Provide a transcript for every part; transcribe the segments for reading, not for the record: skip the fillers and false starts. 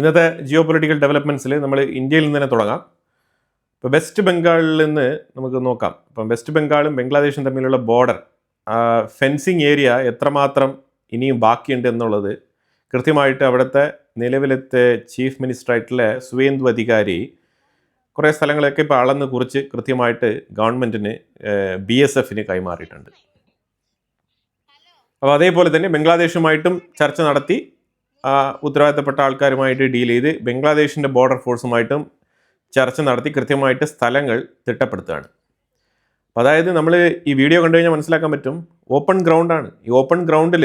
ഇന്നത്തെ geo political ഡെവലപ്മെൻറ്റ്സിൽ നമ്മൾ ഇന്ത്യയിൽ നിന്ന് തന്നെ തുടങ്ങാം. ഇപ്പോൾ വെസ്റ്റ് ബംഗാളിൽ നിന്ന് നമുക്ക് നോക്കാം. ഇപ്പം വെസ്റ്റ് ബംഗാളും ബംഗ്ലാദേശും തമ്മിലുള്ള ബോർഡർ ഫെൻസിങ് ഏരിയ എത്രമാത്രം ഇനിയും ബാക്കിയുണ്ട് എന്നുള്ളത് കൃത്യമായിട്ട് അവിടുത്തെ നിലവിലത്തെ ചീഫ് മിനിസ്റ്ററായിട്ടുള്ള സുവേന്ദു അധികാരി കുറേ സ്ഥലങ്ങളൊക്കെ ഇപ്പോൾ അളന്ന് കുറിച്ച് കൃത്യമായിട്ട് ഗവൺമെൻറ്റിന് BSFന് കൈമാറിയിട്ടുണ്ട്. അപ്പോൾ അതേപോലെ തന്നെ ബംഗ്ലാദേശുമായിട്ടും ചർച്ച നടത്തി ഉത്തരവാദിത്തപ്പെട്ട ആൾക്കാരുമായിട്ട് ഡീൽ ചെയ്ത് ബംഗ്ലാദേശിൻ്റെ ബോർഡർ ഫോഴ്സുമായിട്ടും ചർച്ച നടത്തി കൃത്യമായിട്ട് സ്ഥലങ്ങൾ തിട്ടപ്പെടുത്തുകയാണ്. അപ്പോൾ അതായത് നമ്മൾ ഈ വീഡിയോ കണ്ടു കഴിഞ്ഞാൽ മനസ്സിലാക്കാൻ പറ്റും, ഓപ്പൺ ഗ്രൗണ്ടാണ്. ഈ ഓപ്പൺ ഗ്രൗണ്ടിൽ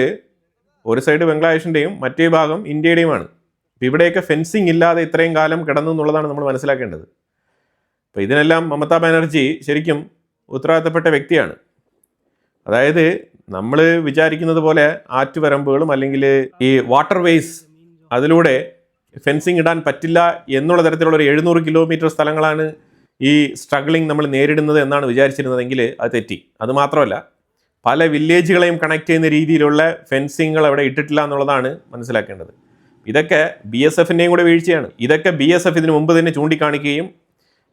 ഒരു സൈഡ് ബംഗ്ലാദേശിൻ്റെയും മറ്റേ ഭാഗം ഇന്ത്യയുടെയുമാണ്. അപ്പോൾ ഇവിടെയൊക്കെ ഫെൻസിങ് ഇല്ലാതെ ഇത്രയും കാലം കിടന്നു എന്നുള്ളതാണ് നമ്മൾ മനസ്സിലാക്കേണ്ടത്. അപ്പോൾ ഇതിനെല്ലാം മമതാ ബാനർജി ശരിക്കും ഉത്തരവാദിത്തപ്പെട്ട വ്യക്തിയാണ്. അതായത് നമ്മൾ വിചാരിക്കുന്നത് പോലെ ആറ്റുവരമ്പുകളും അല്ലെങ്കിൽ ഈ വാട്ടർ വേസ് അതിലൂടെ ഫെൻസിങ് ഇടാൻ പറ്റില്ല എന്നുള്ള തരത്തിലുള്ള ഒരു 700 കിലോമീറ്റർ സ്ഥലങ്ങളാണ് ഈ സ്ട്രഗ്ലിംഗ് നമ്മൾ നേരിടുന്നത് എന്നാണ് വിചാരിച്ചിരുന്നതെങ്കിൽ അത് തെറ്റി. അതുമാത്രമല്ല, പല വില്ലേജുകളെയും കണക്ട് ചെയ്യുന്ന രീതിയിലുള്ള ഫെൻസിങ്ങൾ അവിടെ ഇട്ടിട്ടില്ല എന്നുള്ളതാണ് മനസ്സിലാക്കേണ്ടത്. ഇതൊക്കെ BSFൻ്റെയും കൂടെ വീഴ്ചയാണ്. ഇതൊക്കെ BSF ഇതിനു മുമ്പ് തന്നെ ചൂണ്ടിക്കാണിക്കുകയും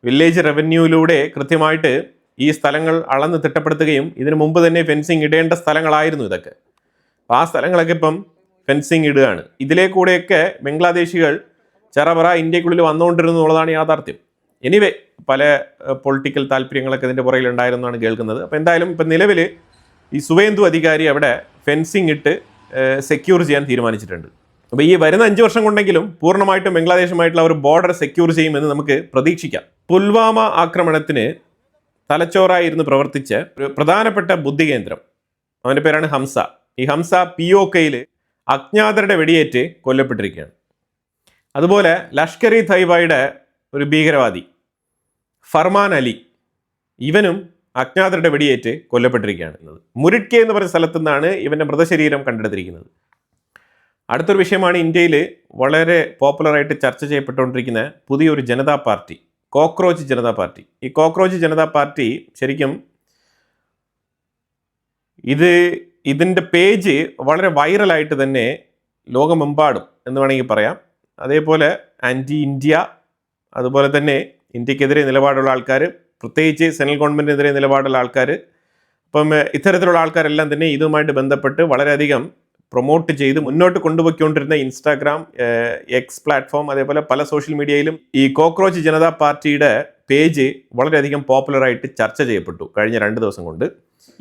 വില്ലേജ് റവന്യൂയിലൂടെ കൃത്യമായിട്ട് ഈ സ്ഥലങ്ങൾ അളന്ന് തിട്ടപ്പെടുത്തുകയും ഇതിനു മുമ്പ് തന്നെ ഫെൻസിങ് ഇടേണ്ട സ്ഥലങ്ങളായിരുന്നു ഇതൊക്കെ. അപ്പോൾ ആ സ്ഥലങ്ങളൊക്കെ ഇപ്പം ഫെൻസിങ് ഇടുകയാണ്. ഇതിലെ കൂടെയൊക്കെ ബംഗ്ലാദേശികൾ ചെറപറ ഇന്ത്യക്കുള്ളിൽ വന്നുകൊണ്ടിരുന്നു എന്നുള്ളതാണ് യാഥാർത്ഥ്യം. എനിവേ, പല പൊളിറ്റിക്കൽ താല്പര്യങ്ങളൊക്കെ ഇതിൻ്റെ പുറകിലുണ്ടായിരുന്നാണ് കേൾക്കുന്നത്. അപ്പോൾ എന്തായാലും ഇപ്പം നിലവിൽ ഈ സുവേന്ദു അധികാരി അവിടെ ഫെൻസിങ് ഇട്ട് സെക്യൂർ ചെയ്യാൻ തീരുമാനിച്ചിട്ടുണ്ട്. അപ്പോൾ ഈ വരുന്ന 5 വർഷം കൊണ്ടെങ്കിലും പൂർണ്ണമായിട്ടും ബംഗ്ലാദേശുമായിട്ടുള്ള ഒരു ബോർഡർ സെക്യൂർ ചെയ്യുമെന്ന് നമുക്ക് പ്രതീക്ഷിക്കാം. പുൽവാമ ആക്രമണത്തിന് തലച്ചോറായിരുന്നു പ്രവർത്തിച്ച ഒരു പ്രധാനപ്പെട്ട ബുദ്ധികേന്ദ്രം, അവൻ്റെ പേരാണ് ഹംസ. ഈ ഹംസ POKയിൽ അജ്ഞാതരുടെ വെടിയേറ്റ് കൊല്ലപ്പെട്ടിരിക്കുകയാണ്. അതുപോലെ ലഷ്കർ ഇ തൈബയുടെ ഒരു ഭീകരവാദി ഫർമാൻ അലി, ഇവനും അജ്ഞാതരുടെ വെടിയേറ്റ് കൊല്ലപ്പെട്ടിരിക്കുകയാണ്. മുരിഡ്കെ എന്ന് പറയുന്ന സ്ഥലത്തു നിന്നാണ് ഇവൻ്റെ മൃതശരീരം കണ്ടെടുത്തിരിക്കുന്നത്. അടുത്തൊരു വിഷയമാണ് ഇന്ത്യയിൽ വളരെ പോപ്പുലറായിട്ട് ചർച്ച ചെയ്യപ്പെട്ടുകൊണ്ടിരിക്കുന്ന പുതിയൊരു Janata party, cockroach Janata party. ഈ കോക്രോച്ച് ജനതാ പാർട്ടി ശരിക്കും ഇതിൻ്റെ പേജ് വളരെ വൈറലായിട്ട് തന്നെ ലോകമെമ്പാടും എന്ന് വേണമെങ്കിൽ പറയാം. അതേപോലെ ആൻറ്റി ഇന്ത്യ, അതുപോലെ തന്നെ ഇന്ത്യക്കെതിരെ നിലപാടുള്ള ആൾക്കാർ, പ്രത്യേകിച്ച് സെൻട്രൽ ഗവൺമെൻറ്റിനെതിരെ നിലപാടുള്ള ആൾക്കാർ, അപ്പം ഇത്തരത്തിലുള്ള ആൾക്കാരെല്ലാം തന്നെ ഇതുമായിട്ട് ബന്ധപ്പെട്ട് വളരെയധികം പ്രൊമോട്ട് ചെയ്ത് മുന്നോട്ട് കൊണ്ടുപോയിക്കൊണ്ടിരുന്ന ഇൻസ്റ്റാഗ്രാം, എക്സ് പ്ലാറ്റ്ഫോം, അതേപോലെ പല സോഷ്യൽ മീഡിയയിലും ഈ കോക്രോച്ച് ജനതാ പാർട്ടിയുടെ പേജ് വളരെയധികം പോപ്പുലറായിട്ട് ചർച്ച ചെയ്യപ്പെട്ടു കഴിഞ്ഞ 2 ദിവസം കൊണ്ട്.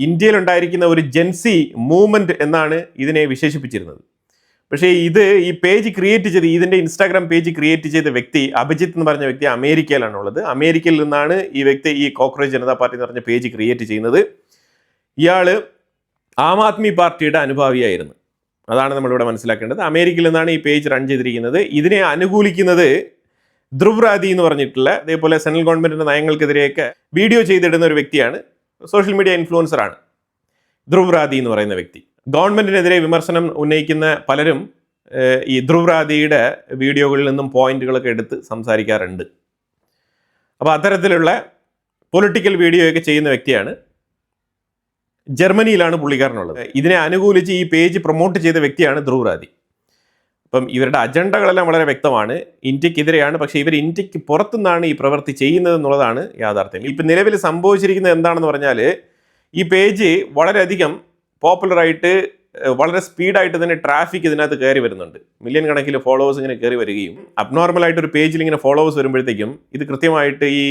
ഇന്ത്യയിലുണ്ടായിരിക്കുന്ന ഒരു ജെൻസി മൂവ്മെൻറ്റ് എന്നാണ് ഇതിനെ വിശേഷിപ്പിച്ചിരുന്നത്. പക്ഷേ ഈ പേജ് ക്രിയേറ്റ് ചെയ്ത്, ഇതിൻ്റെ ഇൻസ്റ്റാഗ്രാം പേജ് ക്രിയേറ്റ് ചെയ്ത വ്യക്തി അഭിജിത്ത് എന്ന് പറഞ്ഞ വ്യക്തി അമേരിക്കയിലാണുള്ളത്. അമേരിക്കയിൽ നിന്നാണ് ഈ വ്യക്തി ഈ കോക്രോച്ച് ജനതാ പാർട്ടി എന്ന് പറഞ്ഞ പേജ് ക്രിയേറ്റ് ചെയ്യുന്നത്. ഇയാൾ ആം ആദ്മി പാർട്ടിയുടെ അനുഭാവിയായിരുന്നു. അതാണ് നമ്മളിവിടെ മനസ്സിലാക്കേണ്ടത്. അമേരിക്കയിൽ നിന്നാണ് ഈ പേജ് റൺ ചെയ്തിരിക്കുന്നത്. ഇതിനെ അനുകൂലിക്കുന്നത് ധ്രുവ് റാദി എന്ന് പറഞ്ഞിട്ടുള്ള, അതേപോലെ സെൻട്രൽ ഗവൺമെൻറ്റിൻ്റെ നയങ്ങൾക്കെതിരെയൊക്കെ വീഡിയോ ചെയ്തിടുന്ന ഒരു വ്യക്തിയാണ്, സോഷ്യൽ മീഡിയ ഇൻഫ്ലുവൻസറാണ് ധ്രുവ് റാദി എന്ന് പറയുന്ന വ്യക്തി. ഗവൺമെൻറ്റിനെതിരെ വിമർശനം ഉന്നയിക്കുന്ന പലരും ഈ ധ്രുവ് റാദിയുടെ വീഡിയോകളിൽ നിന്നും പോയിന്റുകളൊക്കെ എടുത്ത് സംസാരിക്കാറുണ്ട്. അപ്പോൾ അത്തരത്തിലുള്ള പൊളിറ്റിക്കൽ വീഡിയോയൊക്കെ ചെയ്യുന്ന വ്യക്തിയാണ്. ജർമ്മനിയിലാണ് പുള്ളിക്കാരനുള്ളത്. ഇതിനെ അനുകൂലിച്ച് ഈ പേജ് പ്രൊമോട്ട് ചെയ്ത വ്യക്തിയാണ് ധ്രുവ് റാദി. അപ്പം ഇവരുടെ അജണ്ടകളെല്ലാം വളരെ വ്യക്തമാണ്, ഇന്ത്യക്കെതിരെയാണ്. പക്ഷേ ഇവർ ഇന്ത്യക്ക് പുറത്തുനിന്നാണ് ഈ പ്രവൃത്തി ചെയ്യുന്നത് എന്നുള്ളതാണ് യാഥാർത്ഥ്യം. ഇപ്പം നിലവിൽ സംഭവിച്ചിരിക്കുന്നത് എന്താണെന്ന് പറഞ്ഞാൽ, ഈ പേജ് വളരെയധികം പോപ്പുലറായിട്ട് വളരെ സ്പീഡായിട്ട് തന്നെ ട്രാഫിക് ഇതിനകത്ത് കയറി വരുന്നുണ്ട്. മില്യൺ കണക്കിൽ ഫോളോവേഴ്സ് ഇങ്ങനെ കയറി വരികയും, അബ്നോർമലായിട്ട് ഒരു പേജിൽ ഇങ്ങനെ ഫോളോവേഴ്സ് വരുമ്പോഴത്തേക്കും ഇത് കൃത്യമായിട്ട് ഈ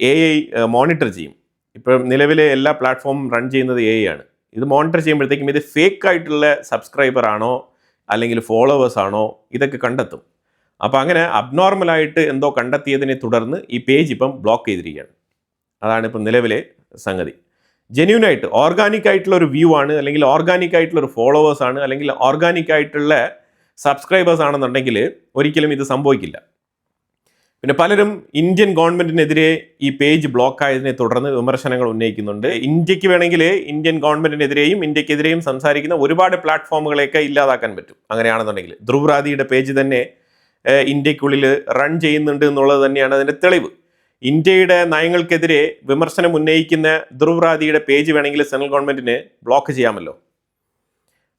AI മോണിറ്റർ ചെയ്യും. ഇപ്പം നിലവിലെ എല്ലാ പ്ലാറ്റ്ഫോമും റൺ ചെയ്യുന്നത് AI ആണ്. ഇത് മോണിറ്റർ ചെയ്യുമ്പോഴത്തേക്കും ഇത് ഫേക്ക് ആയിട്ടുള്ള സബ്സ്ക്രൈബർ ആണോ അല്ലെങ്കിൽ ഫോളോവേഴ്സ് ആണോ ഇതൊക്കെ കണ്ടെത്തും. അപ്പോൾ അങ്ങനെ അബ്നോർമലായിട്ട് എന്തോ കണ്ടെത്തിയതിനെ തുടർന്ന് ഈ പേജ് ഇപ്പം ബ്ലോക്ക് ചെയ്തിരിക്കുകയാണ്. അതാണ് ഇപ്പം നിലവിലെ സംഗതി. ജെന്യൂനായിട്ട് ഓർഗാനിക് ആയിട്ടുള്ള ഒരു വ്യൂ ആണ്, അല്ലെങ്കിൽ ഓർഗാനിക് ആയിട്ടുള്ള ഒരു ഫോളോവേഴ്സ് ആണ്, അല്ലെങ്കിൽ ഓർഗാനിക് ആയിട്ടുള്ള സബ്സ്ക്രൈബേഴ്സ് ആണെന്നുണ്ടെങ്കിൽ ഒരിക്കലും ഇത് സംഭവിക്കില്ല. പിന്നെ പലരും ഇന്ത്യൻ ഗവൺമെൻറ്റിനെതിരെ ഈ പേജ് ബ്ലോക്ക് ആയതിനെ തുടർന്ന് വിമർശനങ്ങൾ ഉന്നയിക്കുന്നുണ്ട്. ഇന്ത്യക്ക് വേണമെങ്കിൽ ഇന്ത്യൻ ഗവൺമെൻറ്റിനെതിരെയും ഇന്ത്യക്കെതിരെയും സംസാരിക്കുന്ന ഒരുപാട് പ്ലാറ്റ്ഫോമുകളെയൊക്കെ ഇല്ലാതാക്കാൻ പറ്റും. അങ്ങനെയാണെന്നുണ്ടെങ്കിൽ ധ്രുവ് റാദിയുടെ പേജ് തന്നെ ഇന്ത്യക്കുള്ളിൽ റൺ ചെയ്യുന്നുണ്ട് എന്നുള്ളത് തന്നെയാണ് അതിൻ്റെ തെളിവ്. ഇന്ത്യയുടെ നയങ്ങൾക്കെതിരെ വിമർശനം ഉന്നയിക്കുന്ന ധ്രുവ് റാദിയുടെ പേജ് വേണമെങ്കിൽ സെൻട്രൽ ഗവൺമെൻറ്റിന് ബ്ലോക്ക് ചെയ്യാമല്ലോ.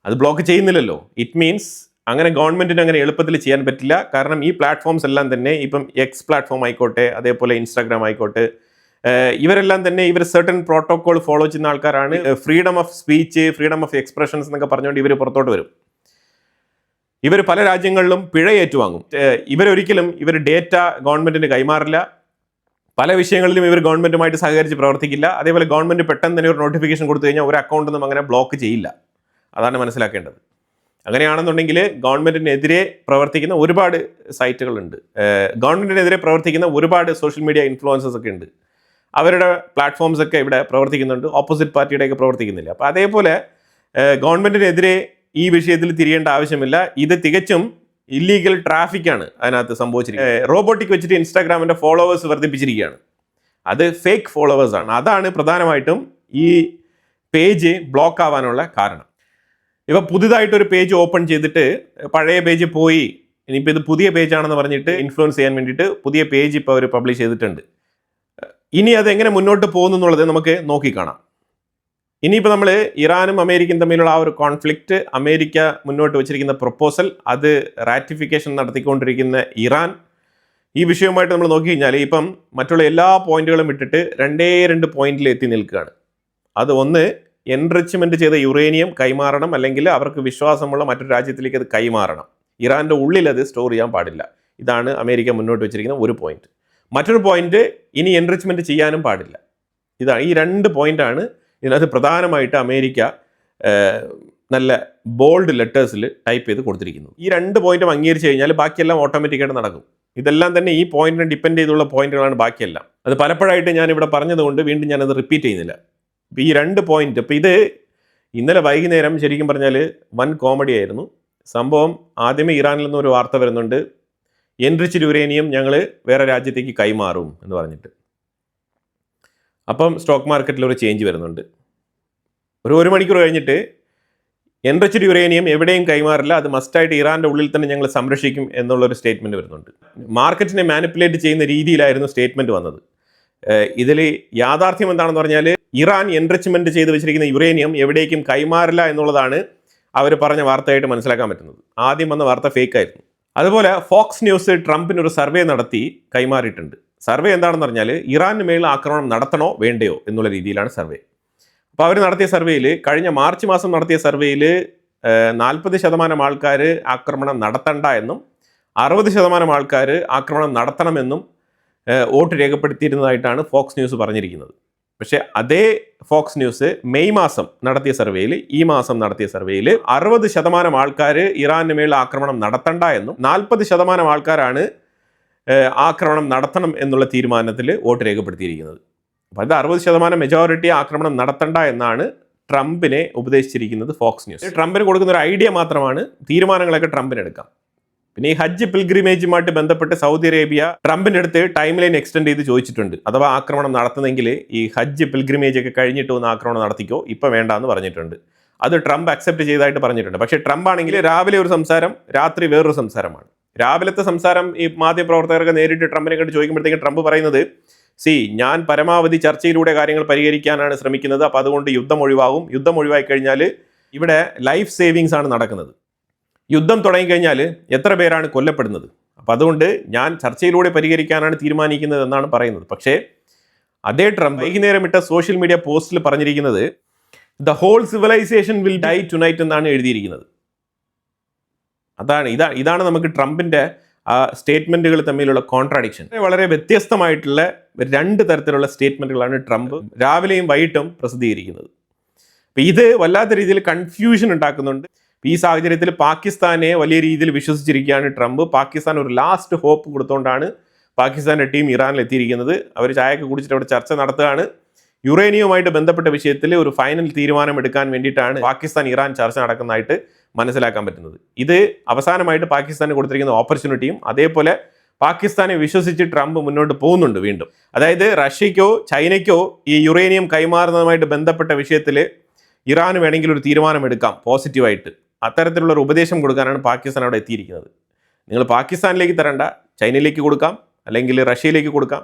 അത് ബ്ലോക്ക് ചെയ്യുന്നില്ലല്ലോ. ഇറ്റ് മീൻസ് അങ്ങനെ ഗവൺമെൻറ്റിന് അങ്ങനെ എളുപ്പത്തിൽ ചെയ്യാൻ പറ്റില്ല. കാരണം ഈ പ്ലാറ്റ്ഫോംസ് എല്ലാം തന്നെ ഇപ്പം എക്സ് പ്ലാറ്റ്ഫോം ആയിക്കോട്ടെ, അതേപോലെ ഇൻസ്റ്റാഗ്രാം ആയിക്കോട്ടെ, ഇവരെല്ലാം തന്നെ ഇവർ സെർട്ടൺ പ്രോട്ടോകോൾ ഫോളോ ചെയ്യുന്ന ആൾക്കാരാണ്. Freedom of speech, freedom of expressions എന്നൊക്കെ പറഞ്ഞുകൊണ്ട് ഇവർ പുറത്തോട്ട് വരും. ഇവർ പല രാജ്യങ്ങളിലും പിഴ ഏറ്റുവാങ്ങും. ഇവരൊരിക്കലും ഡേറ്റ ഗവൺമെൻറ്റിന് കൈമാറില്ല. പല വിഷയങ്ങളിലും ഇവർ ഗവൺമെൻറ്റുമായിട്ട് സഹകരിച്ച് പ്രവർത്തിക്കില്ല. അതേപോലെ ഗവൺമെൻറ് പെട്ടെന്ന് തന്നെ ഒരു നോട്ടിഫിക്കേഷൻ കൊടുത്തു കഴിഞ്ഞാൽ ഒരു അക്കൗണ്ടൊന്നും അങ്ങനെ ബ്ലോക്ക് ചെയ്യില്ല. അതാണ് മനസ്സിലാക്കേണ്ടത്. അങ്ങനെയാണെന്നുണ്ടെങ്കിൽ ഗവൺമെൻറ്റിനെതിരെ പ്രവർത്തിക്കുന്ന ഒരുപാട് സൈറ്റുകളുണ്ട്, ഗവൺമെൻറ്റിനെതിരെ പ്രവർത്തിക്കുന്ന ഒരുപാട് സോഷ്യൽ മീഡിയ ഇൻഫ്ലുവൻസേഴ്സ് ഒക്കെ ഉണ്ട്. അവരുടെ പ്ലാറ്റ്ഫോംസ് ഒക്കെ ഇവിടെ പ്രവർത്തിക്കുന്നുണ്ട്, ഓപ്പോസിറ്റ് പാർട്ടിയുടെയൊക്കെ പ്രവർത്തിക്കുന്നില്ല. അപ്പോൾ അതേപോലെ ഗവൺമെൻറ്റിനെതിരെ ഈ വിഷയത്തിൽ തിരിയേണ്ട ആവശ്യമില്ല. ഇത് തികച്ചും ഇല്ലീഗൽ ട്രാഫിക്കാണ് അതിനകത്ത് സംഭവിച്ചിരിക്കുന്നത്. റോബോട്ടിക് വെച്ചിട്ട് ഇൻസ്റ്റാഗ്രാമിൻ്റെ ഫോളോവേഴ്സ് വർദ്ധിപ്പിച്ചിരിക്കുകയാണ്. അത് ഫേക്ക് ഫോളോവേഴ്സാണ്. അതാണ് പ്രധാനമായിട്ടും ഈ പേജ് ബ്ലോക്ക് ആവാനുള്ള കാരണം. ഇപ്പോൾ പുതുതായിട്ടൊരു പേജ് ഓപ്പൺ ചെയ്തിട്ട് പഴയ പേജ് പോയി, ഇനിയിപ്പോൾ ഇത് പുതിയ പേജാണെന്ന് പറഞ്ഞിട്ട് ഇൻഫ്ലുവൻസ് ചെയ്യാൻ വേണ്ടിയിട്ട് പുതിയ പേജ് ഇപ്പോൾ അവർ പബ്ലിഷ് ചെയ്തിട്ടുണ്ട്. ഇനി അതെങ്ങനെ മുന്നോട്ട് പോകുന്നു എന്നുള്ളത് നമുക്ക് നോക്കിക്കാണാം. ഇനിയിപ്പോൾ നമ്മൾ ഇറാനും അമേരിക്കയും തമ്മിലുള്ള ആ ഒരു കോൺഫ്ലിക്റ്റ്, അമേരിക്ക മുന്നോട്ട് വച്ചിരിക്കുന്ന പ്രൊപ്പോസൽ, അത് റാറ്റിഫിക്കേഷൻ നടത്തിക്കൊണ്ടിരിക്കുന്ന ഇറാൻ, ഈ വിഷയവുമായിട്ട് നമ്മൾ നോക്കിക്കഴിഞ്ഞാൽ ഇപ്പം മറ്റുള്ള എല്ലാ പോയിന്റുകളും ഇട്ടിട്ട് 2 പോയിന്റിൽ എത്തി നിൽക്കുകയാണ്. അത് ഒന്ന്, എൻറിച്ച്മെൻറ്റ് ചെയ്ത യുറേനിയം കൈമാറണം, അല്ലെങ്കിൽ അവർക്ക് വിശ്വാസമുള്ള മറ്റൊരു രാജ്യത്തിലേക്ക് അത് കൈമാറണം. ഇറാൻ്റെ ഉള്ളിൽ അത് സ്റ്റോർ ചെയ്യാൻ പാടില്ല. ഇതാണ് അമേരിക്ക മുന്നോട്ട് വെച്ചിരിക്കുന്ന ഒരു പോയിന്റ്. മറ്റൊരു പോയിന്റ്, ഇനി എൻറിച്ച്മെൻറ്റ് ചെയ്യാനും പാടില്ല. ഇതാണ് ഈ 2 പോയിന്റാണ് ഇതിനകത്ത് പ്രധാനമായിട്ട് അമേരിക്ക നല്ല ബോൾഡ് ലെറ്റേഴ്സിൽ ടൈപ്പ് ചെയ്ത് കൊടുത്തിരിക്കുന്നത്. ഈ 2 പോയിന്റും അംഗീകരിച്ച് കഴിഞ്ഞാൽ ബാക്കിയെല്ലാം ഓട്ടോമാറ്റിക്കായിട്ട് നടക്കും. ഇതെല്ലാം തന്നെ ഈ പോയിന്റിനെ ഡിപ്പെൻഡ് ചെയ്തുള്ള പോയിന്റുകളാണ് ബാക്കിയെല്ലാം. അത് പലപ്പോഴായിട്ട് ഞാൻ ഇവിടെ പറഞ്ഞതുകൊണ്ട് വീണ്ടും ഞാനത് റിപ്പീറ്റ് ചെയ്യുന്നില്ല. ഇപ്പോൾ ഈ 2 പോയിന്റ്, ഇപ്പോൾ ഇത് ഇന്നലെ വൈകുന്നേരം ശരിക്കും പറഞ്ഞാൽ വൻ കോമഡി ആയിരുന്നു സംഭവം. ആദ്യമേ ഇറാനിൽ നിന്ന് ഒരു വാർത്ത വരുന്നുണ്ട്, എൻറിച്ച്ഡ് യുറേനിയം ഞങ്ങൾ വേറെ രാജ്യത്തേക്ക് കൈമാറും എന്ന് പറഞ്ഞിട്ട്. അപ്പം സ്റ്റോക്ക് മാർക്കറ്റിൽ ഒരു ചേഞ്ച് വരുന്നുണ്ട്. ഒരു മണിക്കൂർ കഴിഞ്ഞിട്ട് എൻറിച്ച്ഡ് യുറേനിയം എവിടെയും കൈമാറില്ല, അത് മസ്റ്റായിട്ട് ഇറാൻ്റെ ഉള്ളിൽ തന്നെ ഞങ്ങൾ സംരക്ഷിക്കും എന്നുള്ളൊരു സ്റ്റേറ്റ്മെൻറ്റ് വരുന്നുണ്ട്. മാർക്കറ്റിനെ മാനിപ്പുലേറ്റ് ചെയ്യുന്ന രീതിയിലായിരുന്നു സ്റ്റേറ്റ്മെൻറ്റ് വന്നത്. ഇതിൽ യാഥാർത്ഥ്യം എന്താണെന്ന് പറഞ്ഞാൽ ഇറാൻ എൻറിച്ച്മെൻറ്റ് ചെയ്ത് വെച്ചിരിക്കുന്ന യുറേനിയം എവിടേക്കും കൈമാറില്ല എന്നുള്ളതാണ് അവർ പറഞ്ഞ വാർത്തയായിട്ട് മനസ്സിലാക്കാൻ പറ്റുന്നത്. ആദ്യം വന്ന വാർത്ത ഫേക്ക് ആയിരുന്നു. അതുപോലെ ഫോക്സ് ന്യൂസ് ട്രംപിനൊരു സർവേ നടത്തി കൈമാറിയിട്ടുണ്ട്. സർവേ എന്താണെന്ന് പറഞ്ഞാൽ ഇറാന് മേൽ ആക്രമണം നടത്തണോ വേണ്ടയോ എന്നുള്ള രീതിയിലാണ് സർവേ. അപ്പോൾ അവർ നടത്തിയ സർവേയിൽ, കഴിഞ്ഞ മാർച്ച് മാസം നടത്തിയ സർവേയിൽ 40% ആൾക്കാർ ആക്രമണം നടത്തണ്ട എന്നും 60% ആൾക്കാർ ആക്രമണം നടത്തണമെന്നും വോട്ട് രേഖപ്പെടുത്തിയിരുന്നതായിട്ടാണ് ഫോക്സ് ന്യൂസ് പറഞ്ഞിരിക്കുന്നത്. പക്ഷേ അതേ ഫോക്സ് ന്യൂസ് മെയ് മാസം നടത്തിയ സർവേയിൽ, ഈ മാസം നടത്തിയ സർവേയിൽ 60% ആൾക്കാർ ഇറാന് മേൽ ആക്രമണം നടത്തണ്ട എന്നും 40% ആൾക്കാരാണ് ആക്രമണം നടത്തണം എന്നുള്ള തീരുമാനത്തിൽ വോട്ട് രേഖപ്പെടുത്തിയിരിക്കുന്നത്. അപ്പോൾ അത് 60% മെജോറിറ്റി ആക്രമണം നടത്തണ്ട എന്നാണ് ട്രംപിനെ ഉപദേശിച്ചിരിക്കുന്നത് ഫോക്സ് ന്യൂസ്. ട്രംപിന് കൊടുക്കുന്ന ഒരു ഐഡിയ മാത്രമാണ്, തീരുമാനങ്ങളൊക്കെ ട്രംപിന് എടുക്കാം. പിന്നെ ഈ ഹജ്ജ് പിൽഗ്രിമേജുമായിട്ട് ബന്ധപ്പെട്ട് സൗദി അറേബ്യ ട്രംപിൻ്റെ അടുത്ത് ടൈം ലൈൻ എക്സ്റ്റെൻഡ് ചെയ്ത് ചോദിച്ചിട്ടുണ്ട്. അഥവാ ആക്രമണം നടത്തുന്നെങ്കിൽ ഈ ഹജ്ജ് പിൽഗ്രിമേജ് ഒക്കെ കഴിഞ്ഞിട്ട് ഒന്ന് ആക്രമണം നടത്തിക്കോ, ഇപ്പോൾ വേണ്ട എന്ന് പറഞ്ഞിട്ടുണ്ട്. അത് ട്രംപ് അക്സെപ്റ്റ് ചെയ്തതായിട്ട് പറഞ്ഞിട്ടുണ്ട്. പക്ഷേ ട്രംപ് ആണെങ്കിൽ രാവിലെ ഒരു സംസാരം, രാത്രി വേറൊരു സംസാരമാണ്. രാവിലത്തെ സംസാരം ഈ മാധ്യമപ്രവർത്തകർക്ക് നേരിട്ട് ട്രംപിനെ കണ്ട് ചോദിക്കുമ്പോഴത്തേക്കും ട്രംപ് പറയുന്നത്, ഞാൻ പരമാവധി ചർച്ചയിലൂടെ കാര്യങ്ങൾ പരിഹരിക്കാനാണ് ശ്രമിക്കുന്നത്, അപ്പോൾ അതുകൊണ്ട് യുദ്ധം ഒഴിവാകും. യുദ്ധം ഒഴിവായി കഴിഞ്ഞാൽ ഇവിടെ ലൈഫ് സേവിങ്സ് ആണ് നടക്കുന്നത്. യുദ്ധം തുടങ്ങിക്കഴിഞ്ഞാൽ എത്ര പേരാണ് കൊല്ലപ്പെടുന്നത്, അപ്പോൾ അതുകൊണ്ട് ഞാൻ ചർച്ചയിലൂടെ പരിഹരിക്കാനാണ് തീരുമാനിക്കുന്നത് എന്നാണ് പറയുന്നത്. പക്ഷേ അതേ ട്രംപ് വൈകുന്നേരം ഇട്ട സോഷ്യൽ മീഡിയ പോസ്റ്റിൽ പറഞ്ഞിരിക്കുന്നത് the whole civilization will die tonight എന്നാണ് എഴുതിയിരിക്കുന്നത്. ഇതാണ് നമുക്ക് ട്രംപിൻ്റെ ആ സ്റ്റേറ്റ്മെൻറ്റുകൾ തമ്മിലുള്ള കോൺട്രാഡിക്ഷൻ. വളരെ വ്യത്യസ്തമായിട്ടുള്ള 2 തരത്തിലുള്ള സ്റ്റേറ്റ്മെൻറ്റുകളാണ് ട്രംപ് രാവിലെയും വൈകിട്ടും പ്രസിദ്ധീകരിക്കുന്നത്. അപ്പോൾ ഇത് വല്ലാത്ത രീതിയിൽ കൺഫ്യൂഷൻ ഉണ്ടാക്കുന്നുണ്ട്. ഈ സാഹചര്യത്തിൽ പാകിസ്ഥാനെ വലിയ രീതിയിൽ വിശ്വസിച്ചിരിക്കുകയാണ് ട്രംപ്. പാകിസ്ഥാൻ ഒരു ലാസ്റ്റ് ഹോപ്പ് കൊടുത്തുകൊണ്ടാണ് പാകിസ്ഥാൻ്റെ ടീം ഇറാനിൽ എത്തിയിരിക്കുന്നത്. അവർ ചായയൊക്കെ കുടിച്ചിട്ട് അവിടെ ചർച്ച നടത്തുകയാണ്. യുറേനിയവുമായിട്ട് ബന്ധപ്പെട്ട വിഷയത്തിൽ ഒരു ഫൈനൽ തീരുമാനം എടുക്കാൻ വേണ്ടിയിട്ടാണ് പാകിസ്ഥാൻ ഇറാൻ ചർച്ച നടക്കുന്നതായിട്ട് മനസ്സിലാക്കാൻ പറ്റുന്നത്. ഇത് അവസാനമായിട്ട് പാകിസ്ഥാന് കൊടുത്തിരിക്കുന്ന ഓപ്പർച്യൂണിറ്റിയും, അതേപോലെ പാകിസ്ഥാനെ വിശ്വസിച്ച് ട്രംപ് മുന്നോട്ട് പോകുന്നുണ്ട് വീണ്ടും. അതായത് റഷ്യയ്ക്കോ ചൈനയ്ക്കോ ഈ യുറേനിയം കൈമാറുന്നതുമായിട്ട് ബന്ധപ്പെട്ട വിഷയത്തിൽ ഇറാന് വേണമെങ്കിൽ ഒരു തീരുമാനം എടുക്കാം പോസിറ്റീവായിട്ട്. അത്തരത്തിലുള്ള ഒരു ഉപദേശം കൊടുക്കാനാണ് പാകിസ്ഥാൻ അവിടെ എത്തിയിരിക്കുന്നത്. നിങ്ങൾ പാകിസ്ഥാനിലേക്ക് തരണ്ട, ചൈനയിലേക്ക് കൊടുക്കാം, അല്ലെങ്കിൽ റഷ്യയിലേക്ക് കൊടുക്കാം.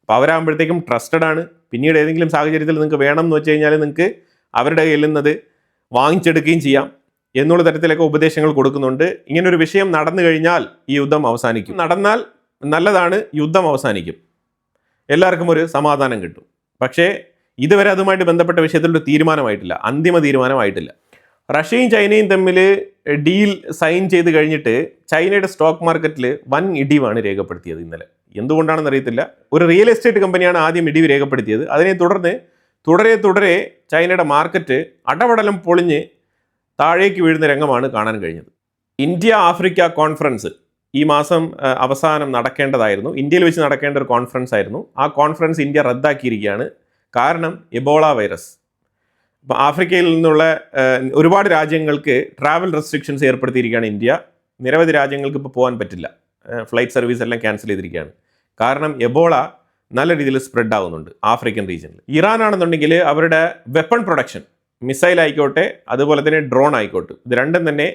അപ്പോൾ അവരാകുമ്പോഴത്തേക്കും ട്രസ്റ്റഡ് ആണ്. പിന്നീട് ഏതെങ്കിലും സാഹചര്യത്തിൽ നിങ്ങൾക്ക് വേണം എന്ന് വെച്ച് കഴിഞ്ഞാൽ നിങ്ങൾക്ക് അവരുടെ കയ്യിൽ നിന്നത് വാങ്ങിച്ചെടുക്കുകയും ചെയ്യാം. എന്നുള്ള തരത്തിലൊക്കെ ഉപദേശങ്ങൾ കൊടുക്കുന്നുണ്ട്. ഇങ്ങനൊരു വിഷയം നടന്നു കഴിഞ്ഞാൽ ഈ യുദ്ധം അവസാനിക്കും, നടന്നാൽ നല്ലതാണ്, യുദ്ധം അവസാനിക്കും, എല്ലാവർക്കും ഒരു സമാധാനം കിട്ടും. പക്ഷേ ഇതുവരെ അതുമായിട്ട് ബന്ധപ്പെട്ട വിഷയത്തിലൊരു തീരുമാനമായിട്ടില്ല, അന്തിമ തീരുമാനമായിട്ടില്ല. റഷ്യയും ചൈനയും തമ്മിൽ ഡീൽ സൈൻ ചെയ്ത് കഴിഞ്ഞിട്ട് ചൈനയുടെ സ്റ്റോക്ക് മാർക്കറ്റിൽ വൻ ഇടിവാണ് രേഖപ്പെടുത്തിയത് ഇന്നലെ. എന്തുകൊണ്ടാണെന്ന് അറിയത്തില്ല. ഒരു റിയൽ എസ്റ്റേറ്റ് കമ്പനിയാണ് ആദ്യം ഇടിവ് രേഖപ്പെടുത്തിയത്. അതിനെ തുടർന്ന് തുടരെ ചൈനയുടെ മാർക്കറ്റ് അടപടലം പൊളിഞ്ഞ് താഴേക്ക് വീഴുന്ന രംഗമാണ് കാണാൻ കഴിഞ്ഞത്. ഇന്ത്യ ആഫ്രിക്ക കോൺഫറൻസ് ഈ മാസം അവസാനം നടക്കേണ്ടതായിരുന്നു. ഇന്ത്യയിൽ വെച്ച് നടക്കേണ്ട ഒരു കോൺഫറൻസ് ആയിരുന്നു. ആ കോൺഫറൻസ് ഇന്ത്യ റദ്ദാക്കിയിരിക്കുകയാണ്. കാരണം എബോള വൈറസ്. ഇപ്പോൾ ആഫ്രിക്കയിൽ നിന്നുള്ള ഒരുപാട് രാജ്യങ്ങൾക്ക് ട്രാവൽ റെസ്ട്രിക്ഷൻസ് ഏർപ്പെടുത്തിയിരിക്കുകയാണ് ഇന്ത്യ. നിരവധി രാജ്യങ്ങൾക്ക് ഇപ്പോൾ പോകാൻ പറ്റില്ല, ഫ്ലൈറ്റ് സർവീസ് എല്ലാം ക്യാൻസൽ ചെയ്തിരിക്കുകയാണ്. കാരണം എബോള നല്ല രീതിയിൽ സ്പ്രെഡ് ആകുന്നുണ്ട് ആഫ്രിക്കൻ റീജിയനിൽ. ഇറാൻ ആണെന്നുണ്ടെങ്കിൽ അവരുടെ വെപ്പൺ പ്രൊഡക്ഷൻ, മിസൈൽ ആയിക്കോട്ടെ അതുപോലെ തന്നെ ഡ്രോൺ ആയിക്കോട്ടെ, ഇത് രണ്ടും തന്നെ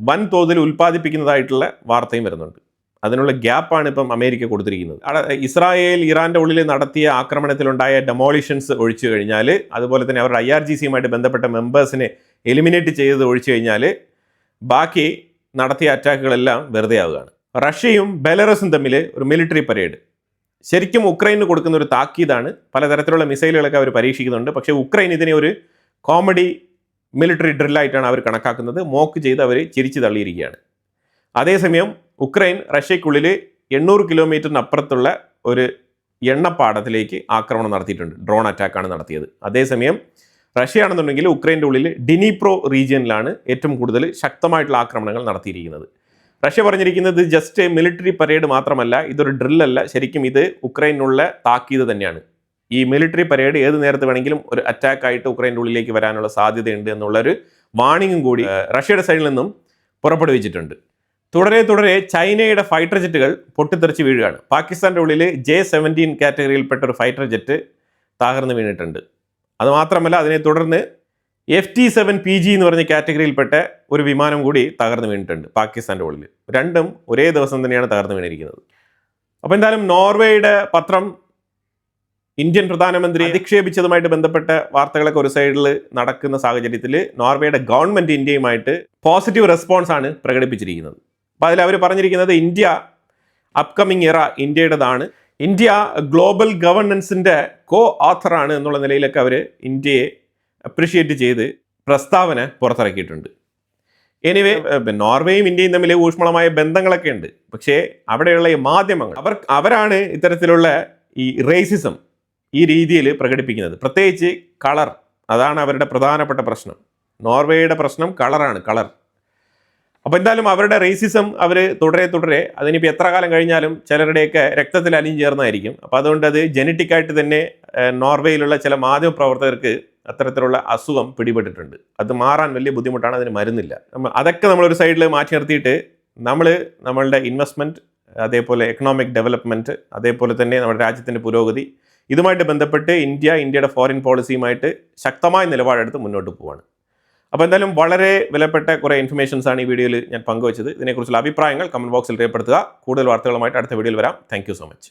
വൻ തോതിൽ ഉൽപ്പാദിപ്പിക്കുന്നതായിട്ടുള്ള വാർത്തയും വരുന്നുണ്ട്. അതിനുള്ള ഗ്യാപ്പാണ് ഇപ്പം അമേരിക്ക കൊടുത്തിരിക്കുന്നത്. ഇസ്രായേൽ ഇറാൻ്റെ ഉള്ളിൽ നടത്തിയ ആക്രമണത്തിലുണ്ടായ ഡെമോളിഷൻസ് ഒഴിച്ചു കഴിഞ്ഞാൽ, അതുപോലെ തന്നെ അവരുടെ IRGCയുമായിട്ട് ബന്ധപ്പെട്ട മെമ്പേഴ്സിനെ എലിമിനേറ്റ് ചെയ്തത് ഒഴിച്ചു കഴിഞ്ഞാൽ ബാക്കി നടത്തിയ അറ്റാക്കുകളെല്ലാം വെറുതെ ആവുകയാണ്. റഷ്യയും ബെലറസും തമ്മിൽ ഒരു മിലിറ്ററി പരേഡ് ശരിക്കും ഉക്രൈന് കൊടുക്കുന്ന ഒരു താക്കീതാണ്. പലതരത്തിലുള്ള മിസൈലുകളൊക്കെ അവർ പരീക്ഷിക്കുന്നുണ്ട്. പക്ഷേ ഉക്രൈൻ ഇതിനെ ഒരു കോമഡി മിലിറ്ററി ഡ്രില്ലായിട്ടാണ് അവർ കണക്കാക്കുന്നത്. മോക്ക് ചെയ്ത് അവർ ചിരിച്ചു തള്ളിയിരിക്കുകയാണ്. അതേസമയം ഉക്രൈൻ റഷ്യക്കുള്ളിൽ 800 കിലോമീറ്ററിന് അപ്പുറത്തുള്ള ഒരു എണ്ണപ്പാടത്തിലേക്ക് ആക്രമണം നടത്തിയിട്ടുണ്ട്. ഡ്രോൺ അറ്റാക്കാണ് നടത്തിയത്. അതേസമയം റഷ്യ ആണെന്നുണ്ടെങ്കിൽ ഉക്രൈൻ്റെ ഉള്ളിൽ ഡിനിപ്രോ റീജിയനിലാണ് ഏറ്റവും കൂടുതൽ ശക്തമായിട്ടുള്ള ആക്രമണങ്ങൾ നടത്തിയിരിക്കുന്നത്. റഷ്യ പറഞ്ഞിരിക്കുന്നത് ജസ്റ്റ് മിലിറ്ററി പരേഡ് മാത്രമല്ല, ഇതൊരു ഡ്രില്ലല്ല, ശരിക്കും ഇത് ഉക്രൈനുള്ള താക്കീത് തന്നെയാണ്. ഈ മിലിറ്ററി പരേഡ് ഏത് നേരത്ത് വേണമെങ്കിലും ഒരു അറ്റാക്കായിട്ട് ഉക്രൈൻ്റെ ഉള്ളിലേക്ക് വരാനുള്ള സാധ്യതയുണ്ട് എന്നുള്ളൊരു വാണിംഗും കൂടി റഷ്യയുടെ സൈഡിൽ നിന്നും പുറപ്പെടുവിച്ചിട്ടുണ്ട്. തുടരെ ചൈനയുടെ ഫൈറ്റർ ജെറ്റുകൾ പൊട്ടിത്തെറിച്ച് വീഴുകയാണ്. പാകിസ്ഥാൻ്റെ ഉള്ളിൽ J-17 കാറ്റഗറിയിൽപ്പെട്ട ഒരു ഫൈറ്റർ ജെറ്റ് തകർന്ന് വീണിട്ടുണ്ട്. അതുമാത്രമല്ല അതിനെ തുടർന്ന് FT-7PG എന്ന് പറഞ്ഞ കാറ്റഗറിയിൽപ്പെട്ട ഒരു വിമാനം കൂടി തകർന്ന് വീണിട്ടുണ്ട് പാകിസ്ഥാൻ്റെ ഉള്ളിൽ. രണ്ടും ഒരേ ദിവസം തന്നെയാണ് തകർന്ന് വീണിരിക്കുന്നത്. അപ്പോൾ എന്തായാലും നോർവേയുടെ പത്രം ഇന്ത്യൻ പ്രധാനമന്ത്രി അധിക്ഷേപിച്ചതുമായിട്ട് ബന്ധപ്പെട്ട വാർത്തകളൊക്കെ ഒരു സൈഡിൽ നടക്കുന്ന സാഹചര്യത്തിൽ നോർവേയുടെ ഗവൺമെൻറ് ഇന്ത്യയുമായിട്ട് പോസിറ്റീവ് റെസ്പോൺസ് ആണ് പ്രകടിപ്പിച്ചിരിക്കുന്നത്. അപ്പോൾ അതിൽ അവർ പറഞ്ഞിരിക്കുന്നത് ഇന്ത്യ അപ്കമിങ് ഇറ ഇന്ത്യയുടേതാണ്, ഇന്ത്യ ഗ്ലോബൽ ഗവർണൻസിൻ്റെ ഓഥറാണ് എന്നുള്ള നിലയിലൊക്കെ അവർ ഇന്ത്യയെ അപ്രിഷ്യേറ്റ് ചെയ്ത് പ്രസ്താവന പുറത്തിറക്കിയിട്ടുണ്ട്. എനിവേ, നോർവേയും ഇന്ത്യയും തമ്മിൽ ഊഷ്മളമായ ബന്ധങ്ങളൊക്കെ ഉണ്ട്. പക്ഷേ അവിടെയുള്ള ഈ മാധ്യമങ്ങൾ അവരാണ് ഇത്തരത്തിലുള്ള ഈ റേസിസം ഈ രീതിയിൽ പ്രകടിപ്പിക്കുന്നത്. പ്രത്യേകിച്ച് കളർ, അതാണ് അവരുടെ പ്രധാനപ്പെട്ട പ്രശ്നം. നോർവേയുടെ പ്രശ്നം കളറാണ്, കളർ. അപ്പോൾ എന്തായാലും അവരുടെ റേസിസം അവർ തുടരെ അതിനിപ്പോൾ എത്ര കാലം കഴിഞ്ഞാലും ചിലരുടെയൊക്കെ രക്തത്തിൽ അലിഞ്ഞു ചേർന്നായിരിക്കും. അപ്പോൾ അതുകൊണ്ട് അത് ജനറ്റിക്കായിട്ട് തന്നെ നോർവേയിലുള്ള ചില മാധ്യമ പ്രവർത്തകർക്ക് അത്തരത്തിലുള്ള അസുഖം പിടിപെട്ടിട്ടുണ്ട്. അത് മാറാൻ വലിയ ബുദ്ധിമുട്ടാണ്, അതിന് മരുന്നില്ല. അതൊക്കെ നമ്മളൊരു സൈഡിൽ മാറ്റി നിർത്തിയിട്ട് നമ്മളുടെ ഇൻവെസ്റ്റ്മെൻറ്റ്, അതേപോലെ എക്കണോമിക് ഡെവലപ്മെൻറ്റ്, അതേപോലെ തന്നെ നമ്മുടെ രാജ്യത്തിൻ്റെ പുരോഗതി, ഇതുമായിട്ട് ബന്ധപ്പെട്ട് ഇന്ത്യയുടെ ഫോറിൻ പോളിസിയുമായിട്ട് ശക്തമായ നിലപാടെടുത്ത് മുന്നോട്ട് പോവുകയാണ്. അപ്പോൾ എന്തായാലും വളരെ വിലപ്പെട്ട കുറേ ഇൻഫർമേഷൻസ് ആണ് ഈ വീഡിയോയിൽ ഞാൻ പങ്കുവച്ചത്. ഇതിനെക്കുറിച്ചുള്ള അഭിപ്രായങ്ങൾ കമൻറ്റ് ബോക്സിൽ രേഖപ്പെടുത്തുക. കൂടുതൽ വാർത്തകളുമായിട്ട് അടുത്ത വീഡിയോയിൽ വരാം. Thank you so much.